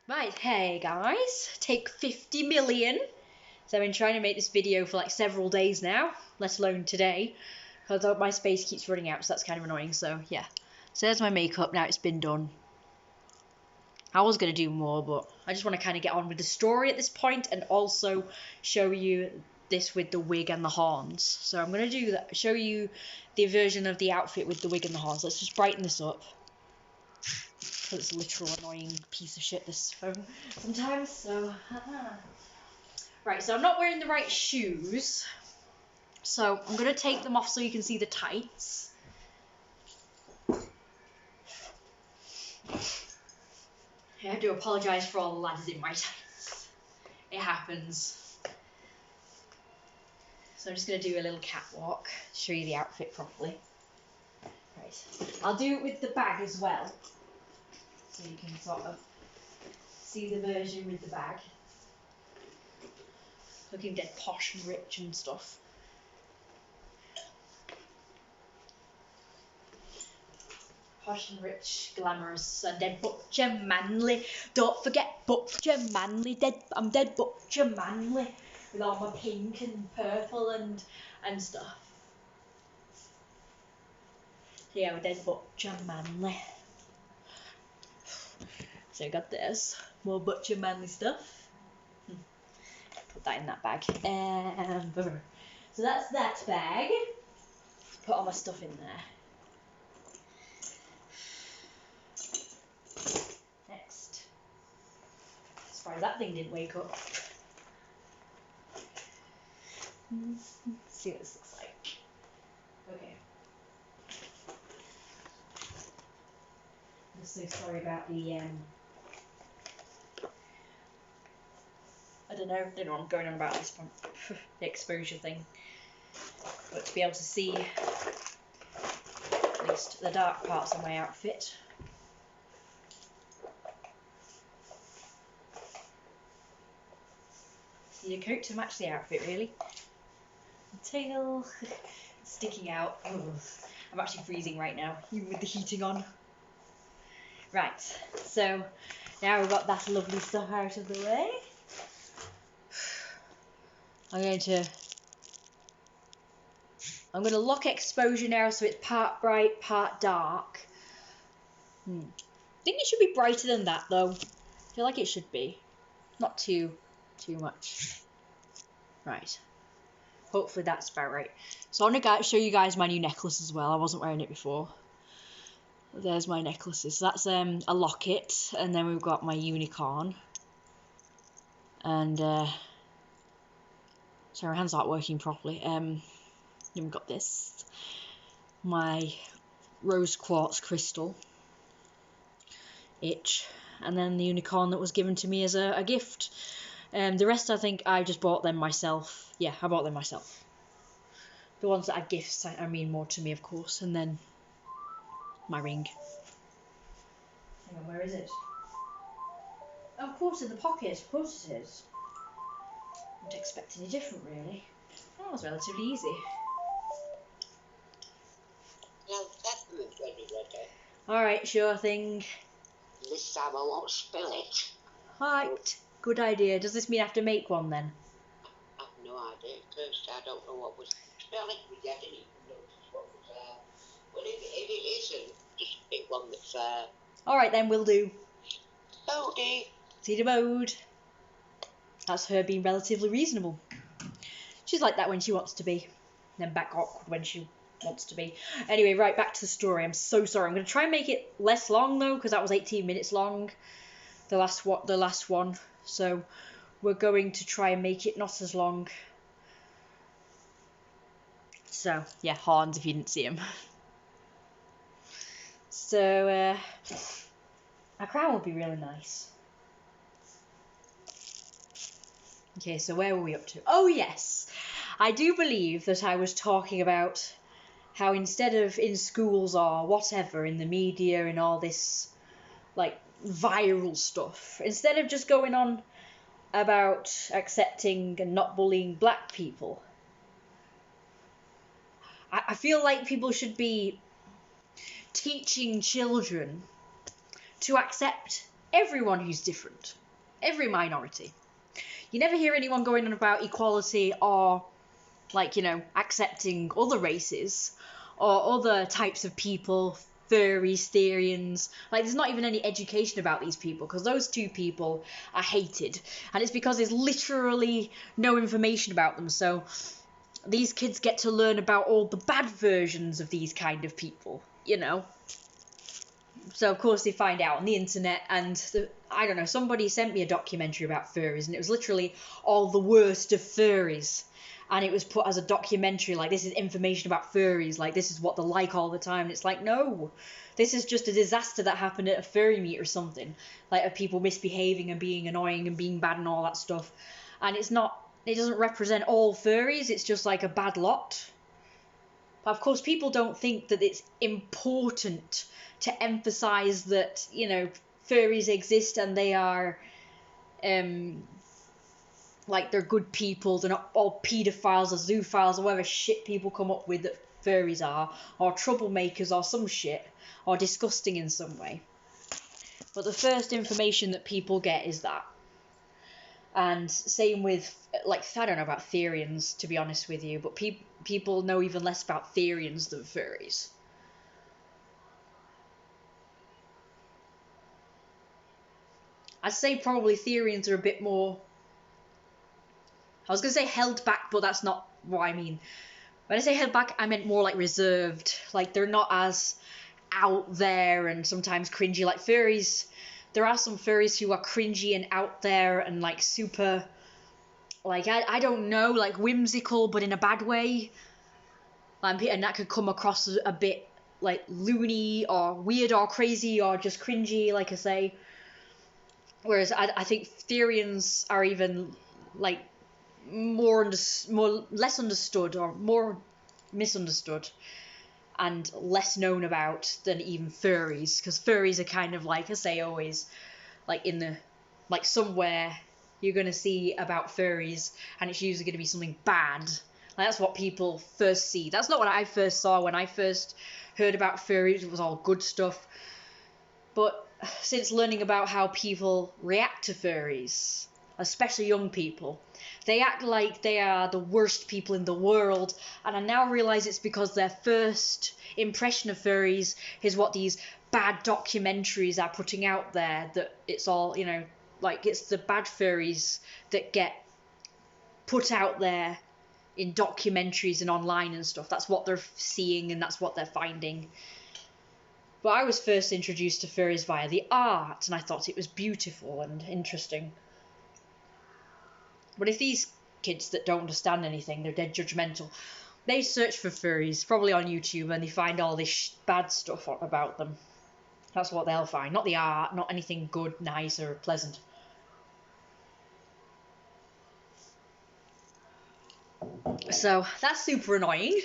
Right, hey guys, take 50 million. So I've been trying to make this video for like several days now, let alone today, because my space keeps running out, so that's kind of annoying. So yeah, so there's my makeup, now it's been done. I was going to do more, but I just want to kind of get on with the story at this point and also show you this with the wig and the horns. So I'm going to do that, show you the version of the outfit with the wig and the horns. Let's just brighten this up. It's a literal annoying piece of shit, this phone, sometimes, so right, so I'm not wearing the right shoes, so I'm going to take them off so you can see the tights. I do apologise for all the lads in my tights. It happens. So I'm just going to do a little catwalk to show you the outfit properly. Right, I'll do it with the bag as well, so you can sort of see the version with the bag. Looking dead posh and rich and stuff. Posh and rich, glamorous, and dead butcher manly. Don't forget butcher manly. I'm dead butcher manly with all my pink and purple and stuff. So yeah, we're dead butcher manly. So I got this more butcher manly stuff. Put that in that bag. So that's that bag. Put all my stuff in there. Next. Surprised that thing didn't wake up. Let's see what this looks like. Okay. I'm so sorry about the I don't know what I'm going on about this point. The exposure thing. But to be able to see at least the dark parts of my outfit. See the coat to match the outfit, really. The tail sticking out. Ugh. I'm actually freezing right now, even with the heating on. Right, so now we've got that lovely stuff out of the way. I'm going to lock exposure now so it's part bright, part dark. I think it should be brighter than that though. I feel like it should be. Not too much. Right. Hopefully that's about right. So I want to show you guys my new necklace as well. I wasn't wearing it before. There's my necklaces. So that's a locket, and then we've got my unicorn. And sorry, my hands aren't working properly. Then we've got this, my rose quartz crystal itch, and then the unicorn that was given to me as a gift. The rest I think I just bought them myself. Yeah, I bought them myself. The ones that are gifts, I mean more to me, of course. And then my ring. Hang on, where is it? Oh, of course, in the pocket. Of course it is. I wouldn't expect any different, really. That was relatively easy. Now that's when you're ready. Alright, sure thing. This time I won't spill it. Right, good idea. Does this mean I have to make one then? I have no idea. First, I don't know what was spelling. We didn't even notice what was there. Well, if it isn't, just pick one that's there. Alright then, will do. Bodie. See the mode. That's her being relatively reasonable. She's like that when she wants to be. Then back awkward when she wants to be. Anyway, right, back to the story. I'm so sorry. I'm going to try and make it less long though, because that was 18 minutes long. The last one. So we're going to try and make it not as long. So yeah, horns if you didn't see them. So a crown would be really nice. Okay, so where were we up to? Oh yes, I do believe that I was talking about how instead of in schools or whatever, in the media and all this like viral stuff, instead of just going on about accepting and not bullying black people, I feel like people should be teaching children to accept everyone who's different, every minority. You never hear anyone going on about equality or, like, you know, accepting other races or other types of people, furries, therians. Like, there's not even any education about these people, because those two people are hated, and it's because there's literally no information about them. So these kids get to learn about all the bad versions of these kind of people, you know. So of course they find out on the internet, and I don't know, somebody sent me a documentary about furries, and it was literally all the worst of furries, and it was put as a documentary, like, this is information about furries, like, this is what they're like all the time. And it's like, no, this is just a disaster that happened at a furry meet or something, like, of people misbehaving and being annoying and being bad and all that stuff. And it's not, it doesn't represent all furries, it's just like a bad lot. But of course people don't think that it's important to emphasize that, you know, furries exist and they are, like, they're good people, they're not all paedophiles or zoophiles or whatever shit people come up with that furries are, or troublemakers or some shit, or disgusting in some way. But the first information that people get is that. And same with, like, I don't know about therians, to be honest with you, but people know even less about therians than furries. I'd say probably therians are a bit more, I was going to say held back, but that's not what I mean. When I say held back, I meant more like reserved. Like, they're not as out there and sometimes cringy. Like, furries, there are some furries who are cringy and out there and, like, super, like, I don't know, like, whimsical, but in a bad way. And that could come across a bit, like, loony or weird or crazy or just cringy, like I say. Whereas I think therians are even, like, less understood or more misunderstood and less known about than even furries, because furries are kind of, like I say, always, like, in the, like, somewhere you're going to see about furries and it's usually going to be something bad. Like, that's what people first see. That's not what I first saw when I first heard about furries. It was all good stuff. But since learning about how people react to furries, especially young people, they act like they are the worst people in the world, and I now realise it's because their first impression of furries is what these bad documentaries are putting out there, that it's all, you know, like, it's the bad furries that get put out there in documentaries and online and stuff. That's what they're seeing and that's what they're finding. But I was first introduced to furries via the art, and I thought it was beautiful and interesting. But if these kids that don't understand anything, they're dead judgmental, they search for furries, probably on YouTube, and they find all this bad stuff about them. That's what they'll find, not the art, not anything good, nice, or pleasant. So that's super annoying.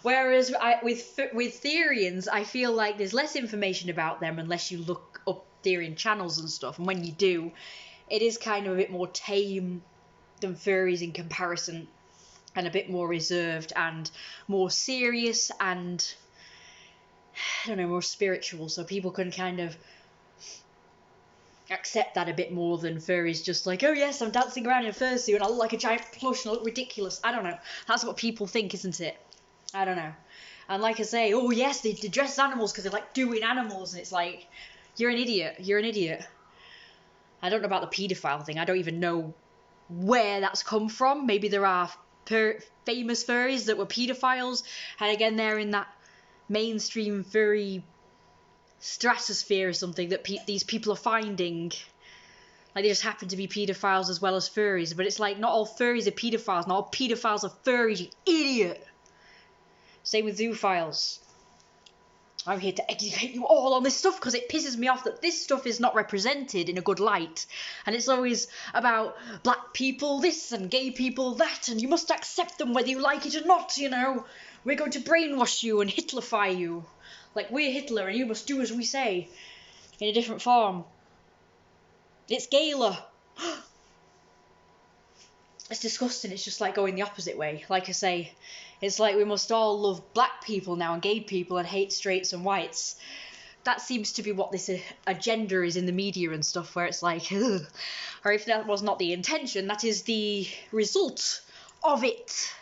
Whereas with therians, I feel like there's less information about them unless you look up therian channels and stuff. And when you do, it is kind of a bit more tame than furries in comparison, and a bit more reserved and more serious and, I don't know, more spiritual. So people can kind of accept that a bit more than furries just like, oh yes, I'm dancing around in a fursuit and I look like a giant plush and I look ridiculous. I don't know. That's what people think, isn't it? I don't know. And like I say, oh yes, they dress as animals because they like doing animals, and it's like, you're an idiot. You're an idiot. I don't know about the paedophile thing. I don't even know where that's come from. Maybe there are famous furries that were paedophiles, and again, they're in that mainstream furry stratosphere or something that these people are finding. Like, they just happen to be paedophiles as well as furries. But it's like, not all furries are paedophiles. Not all paedophiles are furries, you idiot. Same with zoophiles. I'm here to educate you all on this stuff because it pisses me off that this stuff is not represented in a good light. And it's always about black people this and gay people that, and you must accept them whether you like it or not, you know. We're going to brainwash you and Hitlerify you. Like, we're Hitler and you must do as we say. In a different form. It's Gala. It's disgusting. It's just like going the opposite way. Like I say, it's like we must all love black people now and gay people and hate straights and whites. that seems to be what this agenda is in the media and stuff, where it's like, ugh. Or if that was not the intention, that is the result of it.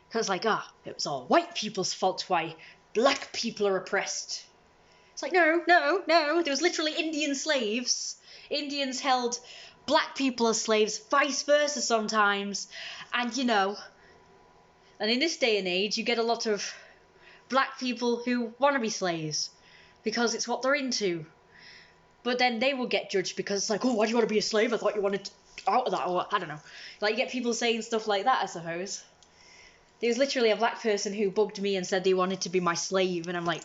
Because like, it was all white people's fault why black people are oppressed. It's like, no, there was literally Indian slaves. Indians held black people as slaves, vice versa sometimes. And you know, and in this day and age, you get a lot of black people who want to be slaves because it's what they're into. But then they will get judged because it's like, oh, why do you want to be a slave? I thought you wanted out of that, or I don't know. Like, you get people saying stuff like that, I suppose. There was literally a black person who bugged me and said they wanted to be my slave, and I'm like,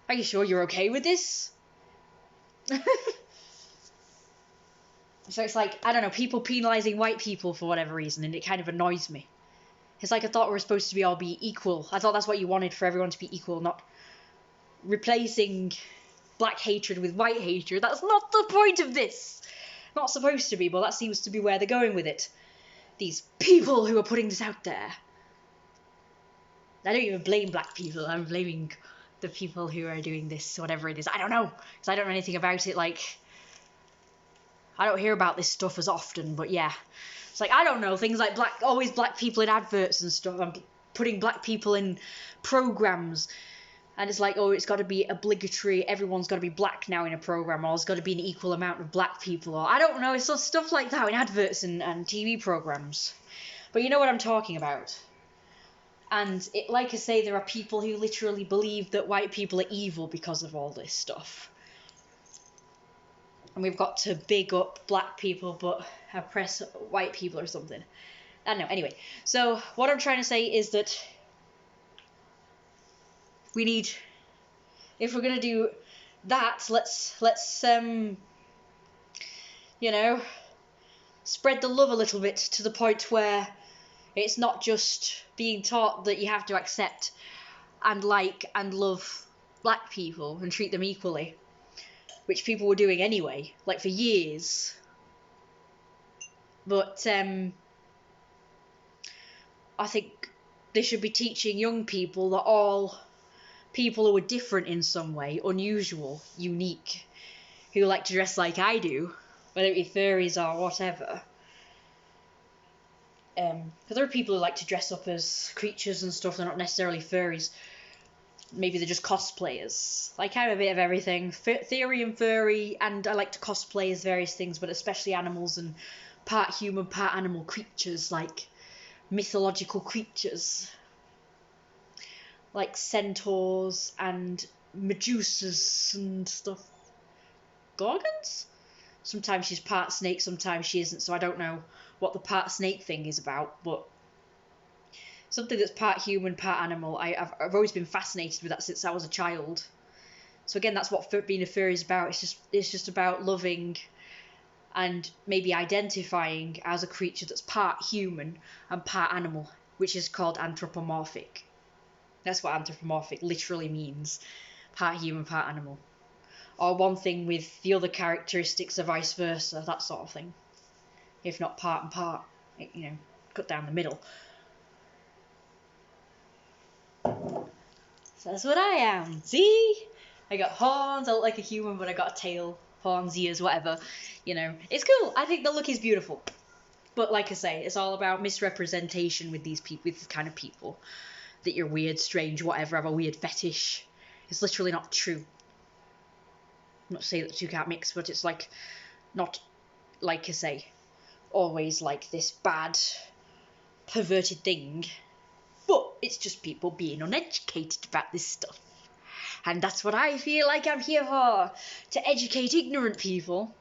are you sure you're okay with this? So it's like, I don't know, people penalising white people for whatever reason, and it kind of annoys me. It's like, I thought we were supposed to be all be equal. I thought that's what you wanted, for everyone to be equal, not replacing black hatred with white hatred. That's not the point of this. Not supposed to be, but that seems to be where they're going with it. These people who are putting this out there. I don't even blame black people. I'm blaming the people who are doing this, whatever it is. I don't know, because I don't know anything about it. Like, I don't hear about this stuff as often, but yeah. It's like, I don't know, things like always black people in adverts and stuff. I'm putting black people in programs. And it's like, oh, it's got to be obligatory. Everyone's got to be black now in a program, or there's got to be an equal amount of black people. Or I don't know, it's stuff like that in adverts and TV programs. But you know what I'm talking about. And like I say, there are people who literally believe that white people are evil because of all this stuff. And we've got to big up black people but oppress white people or something. I don't know. Anyway, so what I'm trying to say is that we need, if we're going to do that, let's you know, spread the love a little bit to the point where it's not just being taught that you have to accept and like and love black people and treat them equally, which people were doing anyway, like for years. But I think they should be teaching young people that all people who are different in some way, unusual, unique, who like to dress like I do, whether it be furries or whatever. Because there are people who like to dress up as creatures and stuff. They're not necessarily furries. Maybe they're just cosplayers. Like, I'm a bit of everything. Therian, furry, and I like to cosplay as various things, but especially animals and part human, part animal creatures, like mythological creatures. Like centaurs and medusas and stuff. Gorgons? Sometimes she's part snake, sometimes she isn't, so I don't know what the part snake thing is about, but something that's part human, part animal. I've always been fascinated with that since I was a child. So again, that's what being a furry is about. It's just about loving and maybe identifying as a creature that's part human and part animal, which is called anthropomorphic. That's what anthropomorphic literally means. Part human, part animal. Or one thing with the other characteristics or vice versa, that sort of thing. If not part and part, you know, cut down the middle. So that's what I am. See? I got horns, I look like a human, but I got a tail, horns, ears, whatever. You know, it's cool. I think the look is beautiful. But like I say, it's all about misrepresentation with these people, with this kind of people. That you're weird, strange, whatever, have a weird fetish. It's literally not true. I'm not saying that the two can't mix, but it's like, not, like I say, always like this bad, perverted thing. But it's just people being uneducated about this stuff. And that's what I feel like I'm here for, to educate ignorant people.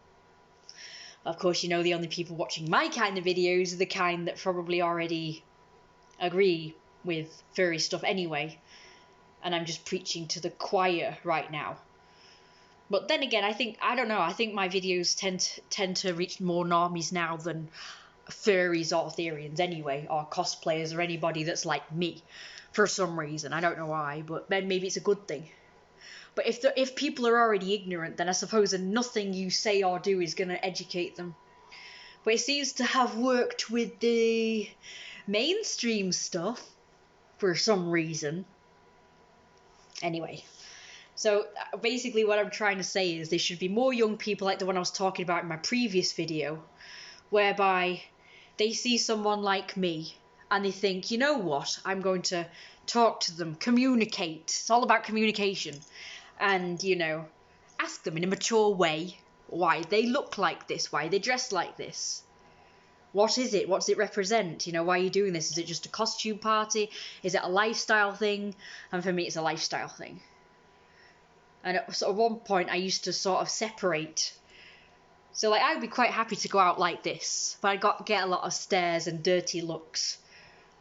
Of course, you know, the only people watching my kind of videos are the kind that probably already agree with furry stuff anyway. And I'm just preaching to the choir right now. But then again, I think my videos tend to reach more normies now than furries or therians anyway, or cosplayers or anybody that's like me for some reason. I don't know why, but then maybe it's a good thing. But if people are already ignorant, then I suppose that nothing you say or do is going to educate them. But it seems to have worked with the mainstream stuff for some reason. Anyway. So basically what I'm trying to say is there should be more young people like the one I was talking about in my previous video, whereby they see someone like me and they think, you know what, I'm going to talk to them, communicate. It's all about communication. And, you know, ask them in a mature way why they look like this, why they dress like this. What is it? What does it represent? You know, why are you doing this? Is it just a costume party? Is it a lifestyle thing? And for me, it's a lifestyle thing. And at one point, I used to sort of separate. So, like, I'd be quite happy to go out like this, but I'd get a lot of stares and dirty looks.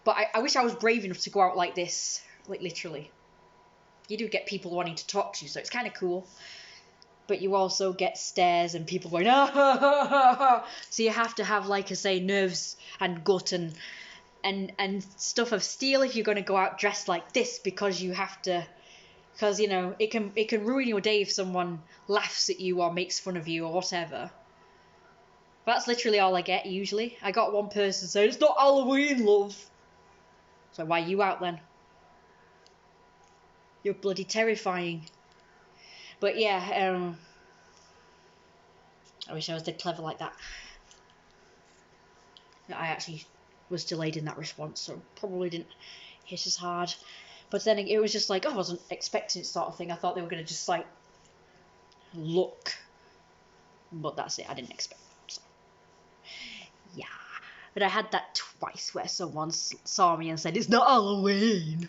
But I wish I was brave enough to go out like this, like, literally. You do get people wanting to talk to you, so it's kind of cool. But you also get stares and people going, ah, ha, ha, ha, ha. So you have to have, like I say, nerves and gut and stuff of steel if you're going to go out dressed like this, because you have to... Because, you know, it can ruin your day if someone laughs at you or makes fun of you or whatever. But that's literally all I get, usually. I got one person saying, it's not Halloween, love. So why are you out then? You're bloody terrifying. But yeah, I wish I was dead clever like that. I actually was delayed in that response, so probably didn't hit as hard. But then it was just like, oh, I wasn't expecting it sort of thing. I thought they were going to just, like, look. But that's it. I didn't expect that. So. Yeah. But I had that twice where someone saw me and said, it's not Halloween.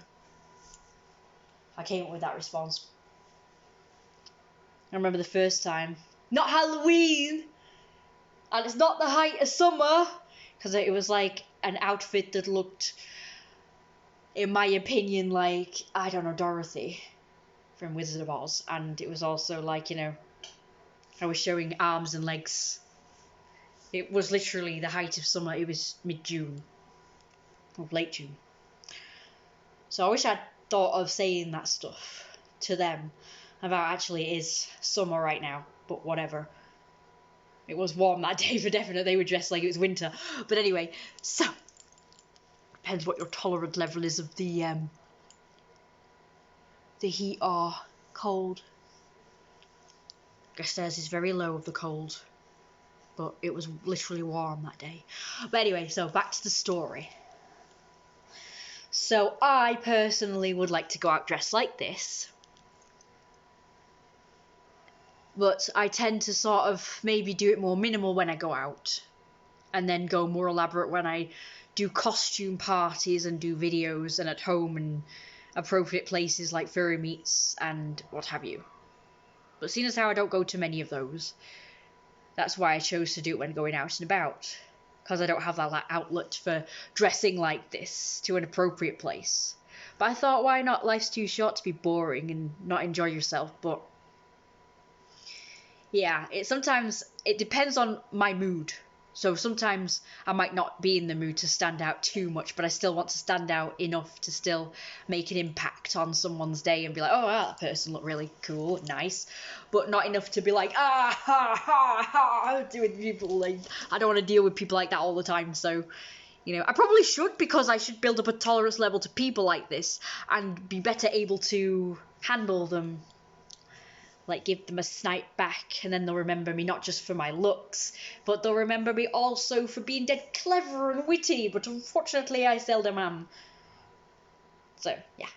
I came up with that response. I remember the first time, not Halloween. And it's not the height of summer. Because it was, like, an outfit that looked... in my opinion, like, I don't know, Dorothy from Wizard of Oz. And it was also like, you know, I was showing arms and legs. It was literally the height of summer. It was mid-June. Or late June. So I wish I'd thought of saying that stuff to them about actually it is summer right now. But whatever. It was warm that day for definite. They were dressed like it was winter. But anyway, so... depends what your tolerant level is of the heat or cold. I guess theirs is very low of the cold, but it was literally warm that day. But anyway, so back to the story. So I personally would like to go out dressed like this, but I tend to sort of maybe do it more minimal when I go out, and then go more elaborate when I do costume parties and do videos and at home and appropriate places like furry meets and what have you. But seeing as how I don't go to many of those, that's why I chose to do it when going out and about. Because I don't have that outlet for dressing like this to an appropriate place. But I thought, why not? Life's too short to be boring and not enjoy yourself. But yeah, sometimes it depends on my mood. So sometimes I might not be in the mood to stand out too much, but I still want to stand out enough to still make an impact on someone's day and be like, oh, wow, that person looked really cool, nice. But not enough to be like, ah, ha, ha, ha, with people. Like, I don't want to deal with people like that all the time. So, you know, I probably should, because I should build up a tolerance level to people like this and be better able to handle them. Like, give them a snipe back, and then they'll remember me not just for my looks, but they'll remember me also for being dead clever and witty, but unfortunately I seldom am. So, yeah.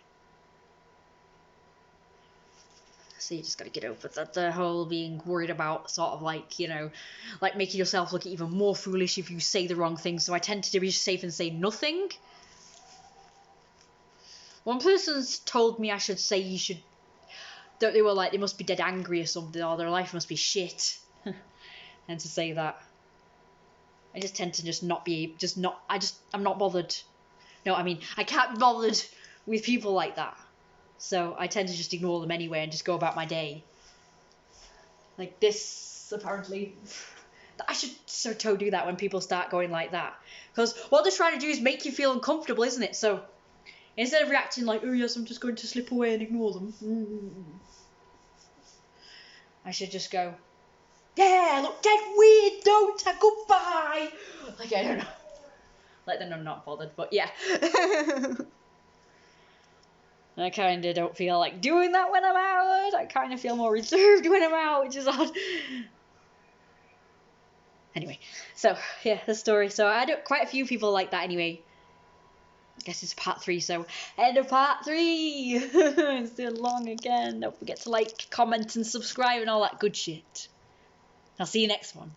So you just gotta get over that, the whole being worried about sort of like, you know, like making yourself look even more foolish if you say the wrong thing, so I tend to be safe and say nothing. One person's told me I should say you should... They were like, they must be dead angry or something, or their life must be shit. And to say that, I just tend to just not be, I'm not bothered. No, I mean, I can't be bothered with people like that. So I tend to just ignore them anyway and just go about my day. Like this, apparently. I should sort of do that when people start going like that. Because what they're trying to do is make you feel uncomfortable, isn't it? So instead of reacting like, oh yes, I'm just going to slip away and ignore them, I should just go, yeah, look dead weird, don't I? Goodbye. Like, I don't know. Let them know I'm not bothered, but yeah. And I kind of don't feel like doing that when I'm out. I kind of feel more reserved when I'm out, which is odd. Anyway, so yeah, the story. So I had quite a few people like that anyway. I guess it's part 3, so end of part 3. It's still long again. Don't forget to like, comment, and subscribe and all that good shit. I'll see you next one.